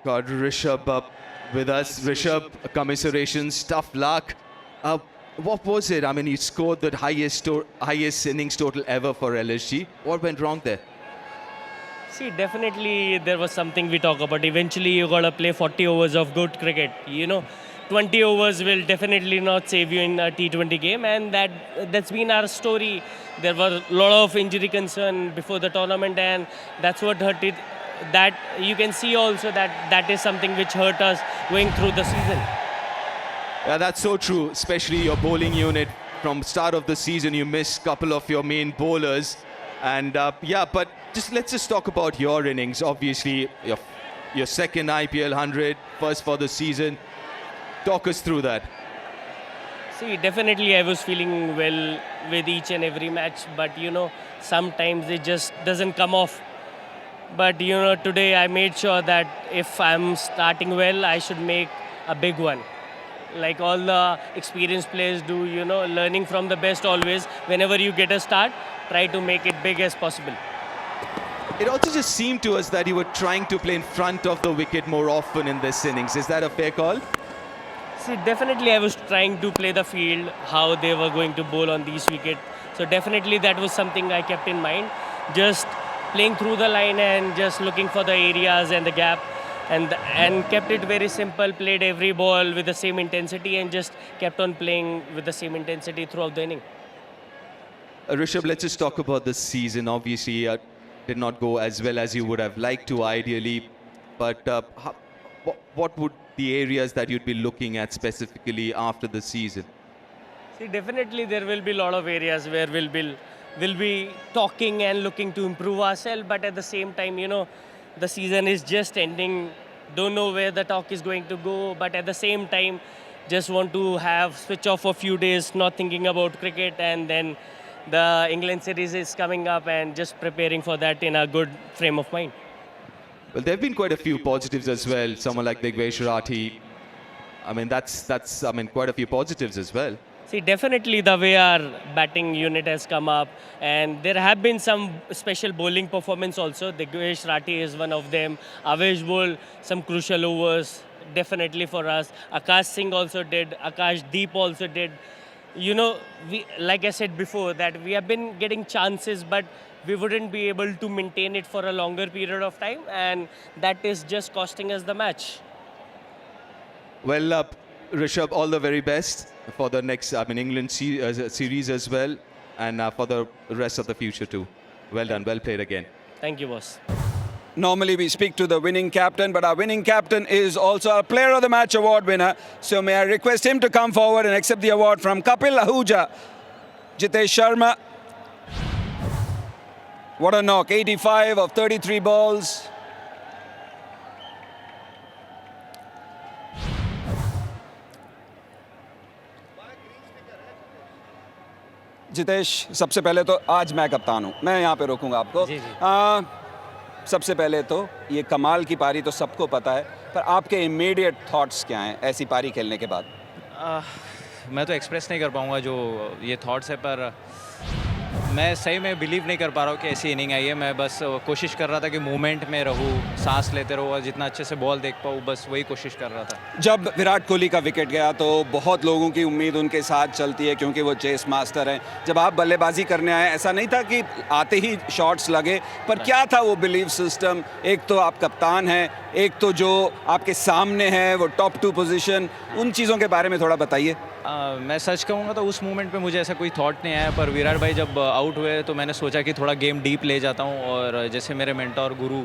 got Rishabh up with us. Rishabh, commiserations, tough luck. What was it? I mean, you scored the highest innings total ever for LSG. What went wrong there? See, definitely there was something we talk about. Eventually, you gotta play 40 overs of good cricket. 20 overs will definitely not save you in a T20 game, and that's been our story. There were a lot of injury concern before the tournament, and that's what hurt it. That you can see also that is something which hurt us going through the season. Yeah, that's so true, especially your bowling unit. From start of the season, you missed a couple of your main bowlers. And but let's just talk about your innings. Obviously, your second IPL 100, first for the season. Talk us through that. See, definitely I was feeling well with each and every match, but sometimes it just doesn't come off. But today I made sure that if I'm starting well, I should make a big one. Like all the experienced players do, learning from the best always. Whenever you get a start, try to make it big as possible. It also just seemed to us that you were trying to play in front of the wicket more often in this innings. Is that a fair call? See, definitely I was trying to play the field, how they were going to bowl on these wickets. So definitely that was something I kept in mind. Just playing through the line and just looking for the areas and the gap. And kept it very simple, played every ball with the same intensity and just kept on playing with the same intensity throughout the inning. Rishabh, let's just talk about this season. Obviously, did not go as well as you would have liked to ideally. But what would the areas that you'd be looking at specifically after the season? See, definitely there will be a lot of areas where we'll be talking and looking to improve ourselves. But at the same time, the season is just ending. Don't know where the talk is going to go. But at the same time, just want to have switch off for a few days, not thinking about cricket. And then the England series is coming up and just preparing for that in a good frame of mind. Well, there have been quite a few positives as well. Someone like Digvesh Rathi. I mean, that's quite a few positives as well. See, definitely the way our batting unit has come up, and there have been some special bowling performance also. Digvesh Rathi is one of them. Avesh bowled some crucial overs, definitely for us. Akash Singh also did. Akash Deep also did. Like I said before, that we have been getting chances, but we wouldn't be able to maintain it for a longer period of time, and that is just costing us the match. Well, Rishabh, all the very best for the next, England series as well, and for the rest of the future too. Well done, well played again. Thank you, boss. Normally we speak to the winning captain, but our winning captain is also our Player of the Match award winner. So may I request him to come forward and accept the award from Kapil Ahuja. Jitesh Sharma. What a knock, 85 of 33 balls. Jitesh, सबसे पहले तो आज मैं कप्तान हूँ, मैं यहाँ पे रोकूंगा आपको। जी, जी। सबसे पहले तो ये कमाल की पारी तो सबको पता है, पर आपके इमीडिएट थॉट्स क्या हैं ऐसी पारी खेलने के बाद? मैं तो एक्सप्रेस नहीं कर पाऊँगा जो ये थॉट्स है, पर मैं सही में बिलीव नहीं कर पा रहा हूँ कि ऐसी इनिंग आई है। मैं बस कोशिश कर रहा था कि मूवमेंट में रहूँ, सांस लेते रहूँ और जितना अच्छे से बॉल देख पाऊँ, बस वही कोशिश कर रहा था। जब विराट कोहली का विकेट गया तो बहुत लोगों की उम्मीद उनके साथ चलती है क्योंकि वो चेस मास्टर हैं। जब आप बल्लेबाजी करने आए, ऐसा नहीं था कि आते ही शॉट्स लगे, पर क्या था वो बिलीव सिस्टम? एक तो आप कप्तान हैं, एक तो जो आपके सामने है वो टॉप 2 पोजीशन, उन चीज़ों के बारे में थोड़ा बताइए। मैं सच कहूँगा तो उस मोमेंट पे मुझे ऐसा कोई थॉट नहीं आया, पर विराट भाई जब आउट हुए तो मैंने सोचा कि थोड़ा गेम डीप ले जाता हूँ। और जैसे मेरे मेंटोर गुरु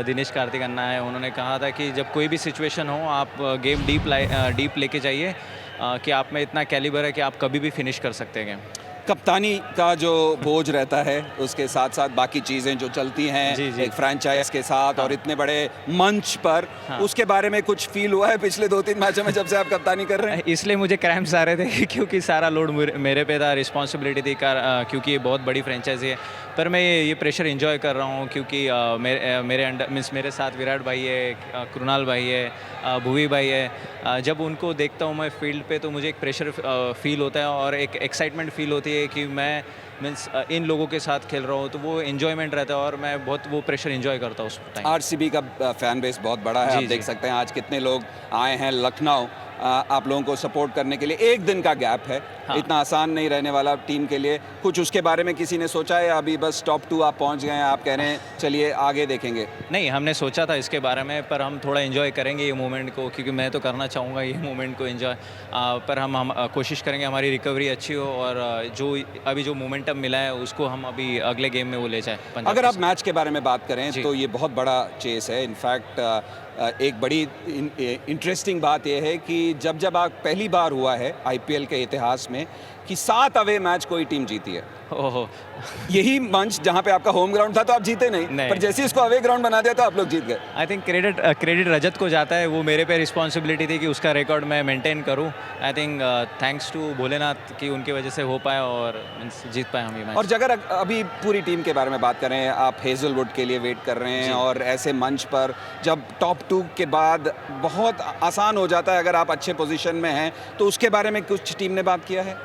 दिनेश कार्तिक अन्ना है, उन्होंने कहा था कि जब कोई भी सिचुएशन हो आप गेम डीप लेके जाइए, कि आप में इतना कैलिबर है कि आप कभी भी फिनिश कर सकते हैं गेम। कप्तानी का जो बोझ रहता है, उसके साथ साथ बाकी चीज़ें जो चलती हैं जी, जी। एक फ्रैंचाइज के साथ, हाँ। और इतने बड़े मंच पर, हाँ। उसके बारे में कुछ फील हुआ है पिछले 2-3 मैचों में जब से आप कप्तानी कर रहे हैं? इसलिए मुझे क्रैम्प्स आ रहे थे क्योंकि सारा लोड मेरे पे था, रिस्पॉन्सिबिलिटी थी, क्योंकि ये बहुत बड़ी फ्रेंचाइजी है। पर मैं ये प्रेशर एंजॉय कर रहा हूँ क्योंकि मेरे अंडर मीन्स मेरे साथ विराट भाई है, कृणाल भाई है, भुवी भाई है। जब उनको देखता हूँ मैं फील्ड पे तो मुझे एक प्रेशर फील होता है और एक एक्साइटमेंट फील होती है कि मैं मीन्स इन लोगों के साथ खेल रहा हूँ, तो वो एन्जॉयमेंट रहता है और मैं बहुत वो प्रेशर एन्जॉय करता हूँ उस टाइम। आरसीबी का फैन बेस बहुत बड़ा है, जी, आप देख जी। सकते हैं आज कितने लोग आए हैं लखनऊ आप लोगों को सपोर्ट करने के लिए। एक दिन का गैप है, हाँ। इतना आसान नहीं रहने वाला टीम के लिए। कुछ उसके बारे में किसी ने सोचा है, अभी बस टॉप 2 आप पहुंच गए हैं, आप कह रहे हैं चलिए आगे देखेंगे? नहीं, हमने सोचा था इसके बारे में, पर हम थोड़ा एंजॉय करेंगे ये मोमेंट को, क्योंकि मैं तो करना चाहूँगा ये मोमेंट को एंजॉय। पर हम कोशिश करेंगे हमारी रिकवरी अच्छी हो और जो अभी जो मोमेंटम मिला है उसको हम अभी अगले गेम में वो ले जाए। पंजाब अगर के आप साथ। मैच के बारे में बात करें जी। तो ये बहुत बड़ा चेस है। इनफैक्ट एक बड़ी इंटरेस्टिंग बात यह है कि जब आप पहली बार हुआ है आईपीएल के इतिहास में कि 7 अवे मैच कोई टीम जीती है। ओहो, यही मंच जहां पे आपका होम ग्राउंड था तो आप जीते नहीं, नहीं। पर जैसे ही इसको अवे ग्राउंड बना दिया तो आप लोग जीत गए। आई थिंक क्रेडिट रजत को जाता है, वो मेरे पे रिस्पॉन्सिबिलिटी थी कि उसका रिकॉर्ड मैं मेंटेन करूं। I think thanks to Bholenath कि उनकी वजह से हो पाया और मीन्स जीत पाए हम ये मैच। और अगर अभी पूरी टीम के बारे में बात करें, आप हेजलवुड के लिए वेट कर रहे हैं जी। और ऐसे मंच पर जब टॉप 2 के बाद बहुत आसान हो जाता है अगर आप अच्छे पोजीशन में हैं, तो उसके बारे में कुछ टीम ने बात किया है?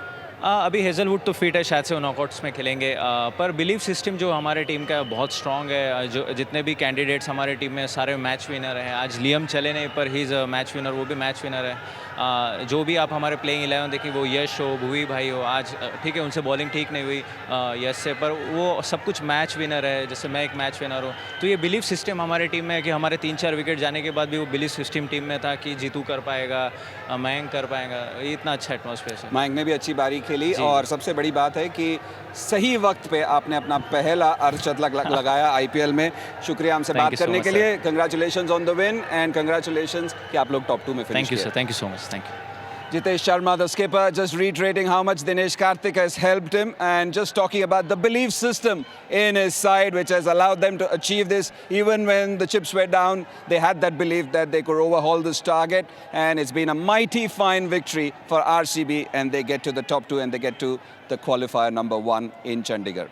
अभी हेजलवुड तो फिट है, शायद से वो नॉकआउट्स में खेलेंगे। पर बिलीव सिस्टम जो हमारे टीम का बहुत स्ट्रॉन्ग है। जो जितने भी कैंडिडेट्स हमारे टीम में सारे मैच विनर हैं। आज लियम चले नहीं, पर he is a match winner, वो भी मैच विनर है। जो भी आप हमारे प्लेइंग 11 देखिए, वो यश हो, भुवी भाई हो, आज ठीक है उनसे बॉलिंग ठीक नहीं हुई यश से, पर वो सब कुछ मैच विनर है। जैसे मैं एक मैच विनर हूँ, तो ये बिलीव सिस्टम हमारे टीम में है कि हमारे 3-4 विकेट जाने के बाद भी वो बिलीव सिस्टम टीम में था कि जीतू कर पाएगा, मयंक कर पाएगा। ये इतना अच्छा एटमॉस्फेयर है। मयंक ने भी अच्छी बारी खेली जी। और सबसे बड़ी बात है कि सही वक्त पे आपने अपना पहला अर्धशतक लगाया आईपीएल में। शुक्रिया हमसे Thank बात you so करने much, के लिए। Congratulations on the win and congratulations कि आप लोग टॉप 2 में फिनिश थैंक यू किए। Sir, thank you so much, thank you. Jitesh Sharma, the skipper, just reiterating how much Dinesh Karthik has helped him and just talking about the belief system in his side which has allowed them to achieve this. Even when the chips were down, they had that belief that they could overhaul this target, and it's been a mighty fine victory for RCB, and they get to the top 2 and they get to the qualifier number 1 in Chandigarh.